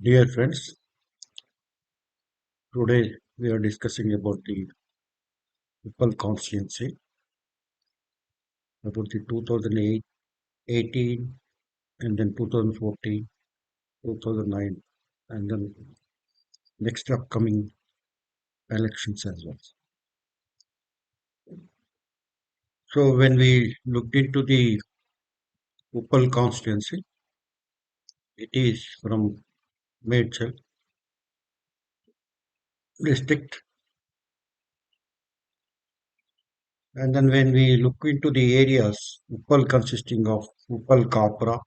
Dear friends, today we are discussing about the Uppal constituency, about the 2008, 18, and then 2014, 2009, and then next upcoming elections as well. So when we looked into the Uppal constituency, it is from Medchal district, and then when we look into the areas, Uppal consisting of Uppal Kapra,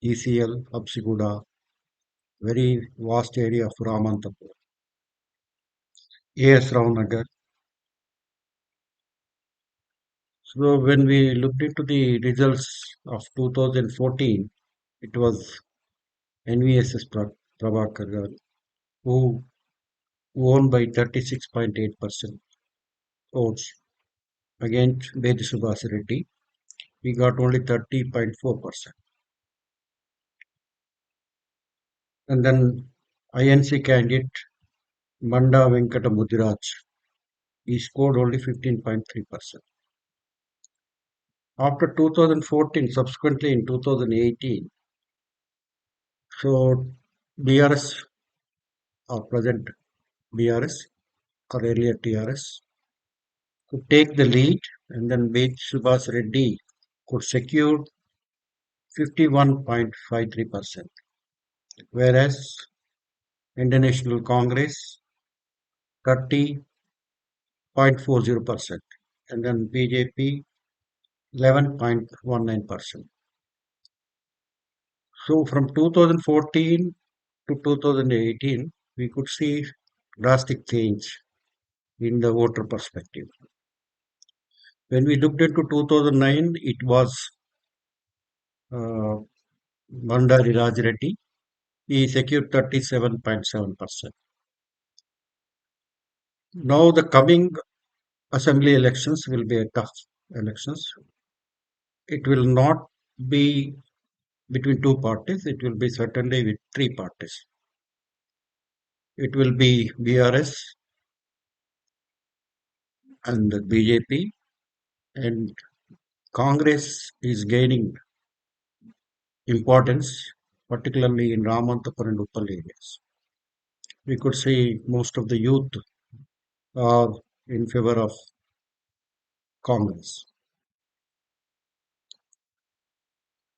ECL, Habisiguda, very vast area of Ramanthapur, AS Nagar. So when we looked into the results of 2014, it was NVSS prabhaker who won by 36.8% votes against Reddy Reddy. He got only 30.4%. And then INC candidate Manda Venkata Mudiraj, he scored only 15.3%. After 2014, subsequently in 2018, so BRS or present BRS or earlier TRS could take the lead, and then Subhas Reddy could secure 51.53%, whereas International Congress 30.40%, and then BJP 11.19%. So from 2014 to 2018, we could see drastic change in the voter perspective. When we looked into 2009, it was uh, BandariRaji. He secured 37.7%. Now the coming assembly elections will be a tough elections. It will not be between two parties. It will be certainly with three parties. It will be BRS and the BJP, and Congress is gaining importance, particularly in Ramanthapur and Uppal areas. We could see most of the youth are in favor of Congress.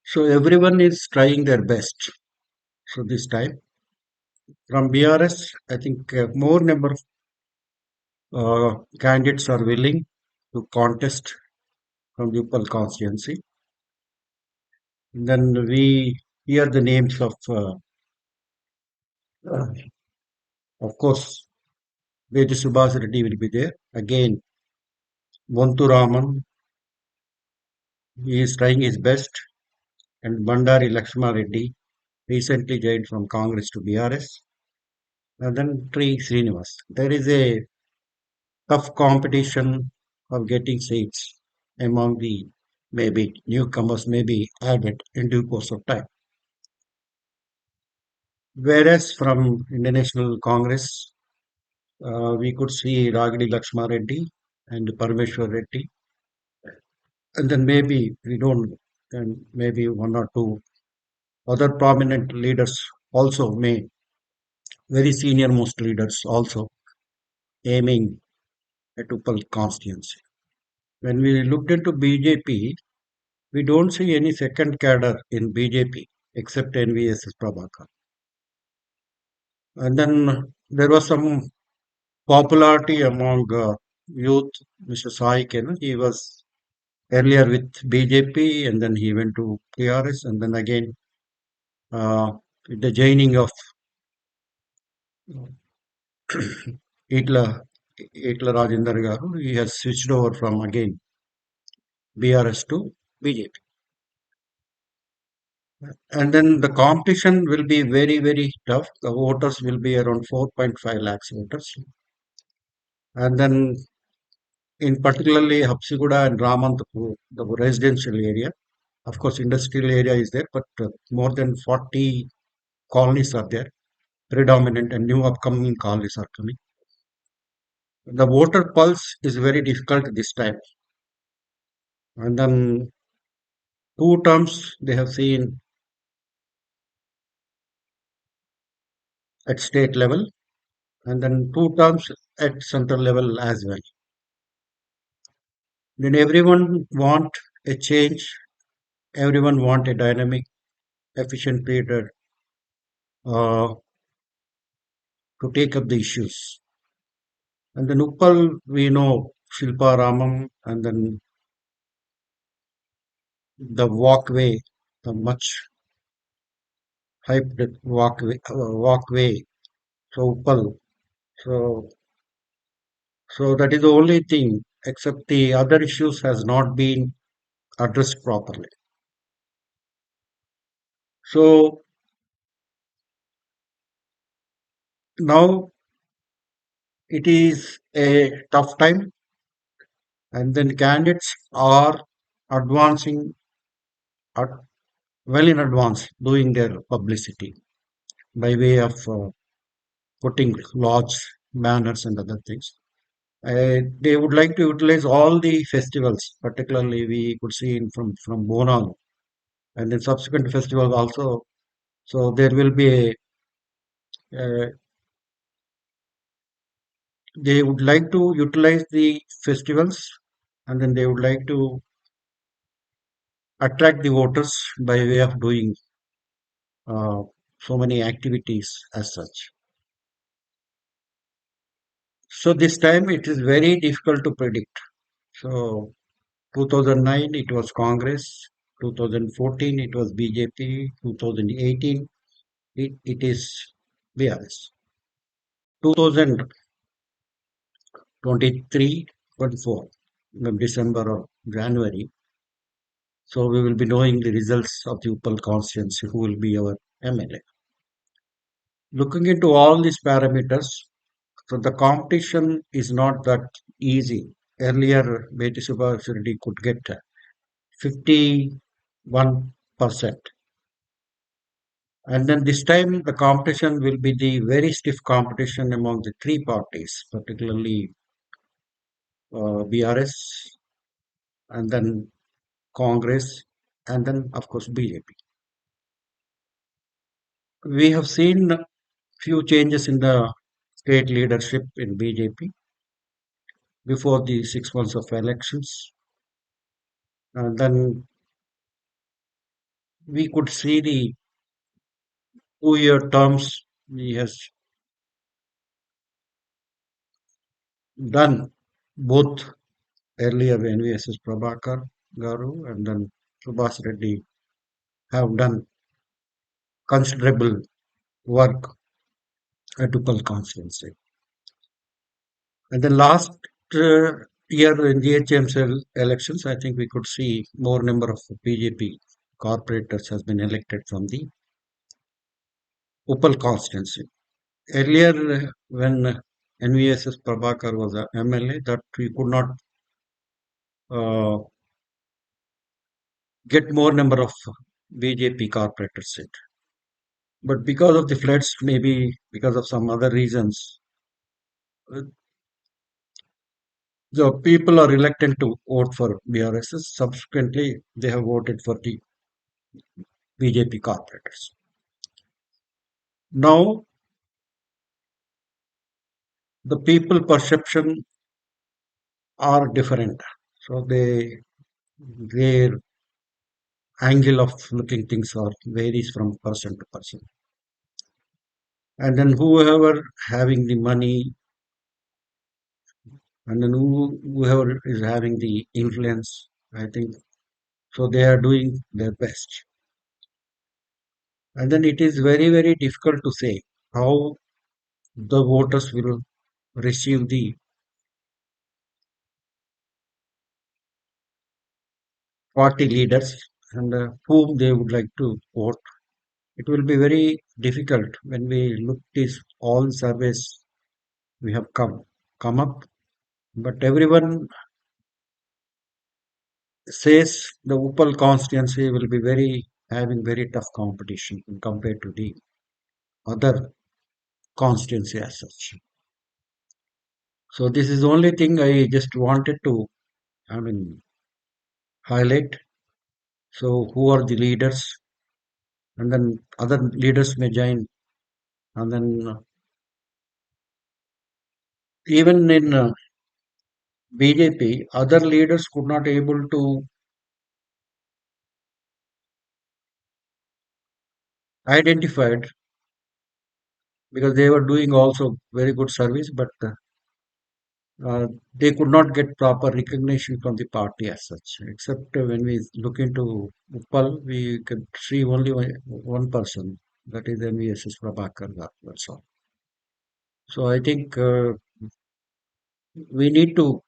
So everyone is trying their best. So this time from BRS, I think more number of candidates are willing to contest from the Uppal constituency. Then we hear the names uh, of course, Reddy Subhas Reddy will be there. Again, Montu Raman, he is trying his best. And Bandari Lakshma Reddy, recently joined from Congress to BRS. And then Tri Srinivas. There is a tough competition of getting seats among the maybe newcomers may be added in due course of time. Whereas from International Congress, we could see Ragini Lakshma Reddy and Parmeshwar Reddy, and then maybe we don't, and maybe one or two other prominent leaders also may, very senior most leaders also aiming at Uppal constituency. When we looked into BJP, we don't see any second cadre in BJP except NVSS Prabhakar. And then there was some popularity among youth. Mr. Sai Ken, he was earlier with BJP and then he went to TRS and then again with the joining of Itla, Itla Rajendra Garu, he has switched over from again BRS to BJP. And then the competition will be very, very tough. The voters will be around 4.5 lakhs voters. And then in particularly Habisiguda and Ramanthapur, the residential area. Of course, industrial area is there, but more than 40 colonies are there. predominant and new upcoming colleges are coming. The voter pulse is very difficult this time. And then two terms they have seen at state level, and then two terms at central level as well. Then everyone want a change. Everyone want a dynamic, efficient leader uh, to take up the issues. And then Uppal, we know Shilpa Ramam, and then the walkway, the much hyped walkway. So Uppal, so so that is the only thing. Except the other issues has not been addressed properly. So now it is a tough time, and then candidates are advancing at, well in advance, doing their publicity by way of putting large banners and other things. They would like to utilize all the festivals, particularly we could see in from Bonal and then subsequent festivals also. So there will be a, they would like to utilize the festivals, and then they would like to attract the voters by way of doing uh, so many activities as such. So this time it is very difficult to predict. So 2009 it was Congress, 2014 it was BJP, 2018 it is BRS. 2023, 24, December or January. So we will be knowing the results of the Uppal constituency, who will be our MLA. Looking into all these parameters, so the competition is not that easy. Earlier, Beti Subhash Reddy could get 51%. And then this time, the competition will be the very stiff competition among the three parties, particularly BRS, and then Congress, and then, of course, BJP. We have seen few changes in the state leadership in BJP before the 6 months of elections. And then we could see the 2 year terms he has done both earlier NVSS Prabhaker Garu and then Subhas Reddy have done considerable work at Uppal constituency. And then last uh, year in GHMCL elections, I think we could see more number of BJP corporators has been elected from the Uppal constituency. Earlier, when NVSS Prabhakar was a MLA, that we could not uh, get more number of BJP corporators seat. But because of the floods, maybe because of some other reasons, uh, the people are reluctant to vote for BRSS. Subsequently, they have voted for the BJP corporators. Now, the people perception are different. So their angle of looking things are varies from person to person. And then whoever having the money, and then whoever is having the influence, I think so they are doing their best. And then it is very, very difficult to say how the voters will receive the party leaders and whom they would like to vote. It will be very difficult when we look these all surveys we have come up, but everyone says the Uppal constituency will be very having very tough competition compared to the other constituency as such. So this is the only thing I just wanted to, I mean, highlight. So who are the leaders, and then other leaders may join, and then even in BJP, other leaders could not able to identified because they were doing also very good service, but they could not get proper recognition from the party as such. Except when we look into Uppal, we can see only one person, that is NVSS prabhaker. That's all. So I think we need to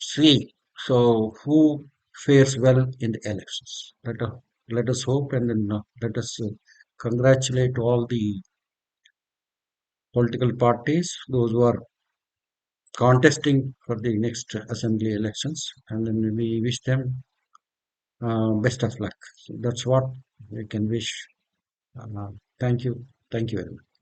see so who fares well in the elections. Let us hope, and then let us congratulate all the political parties, those who are contesting for the next assembly elections, and then we wish them best of luck. So that's what we can wish. Thank you. Thank you very much.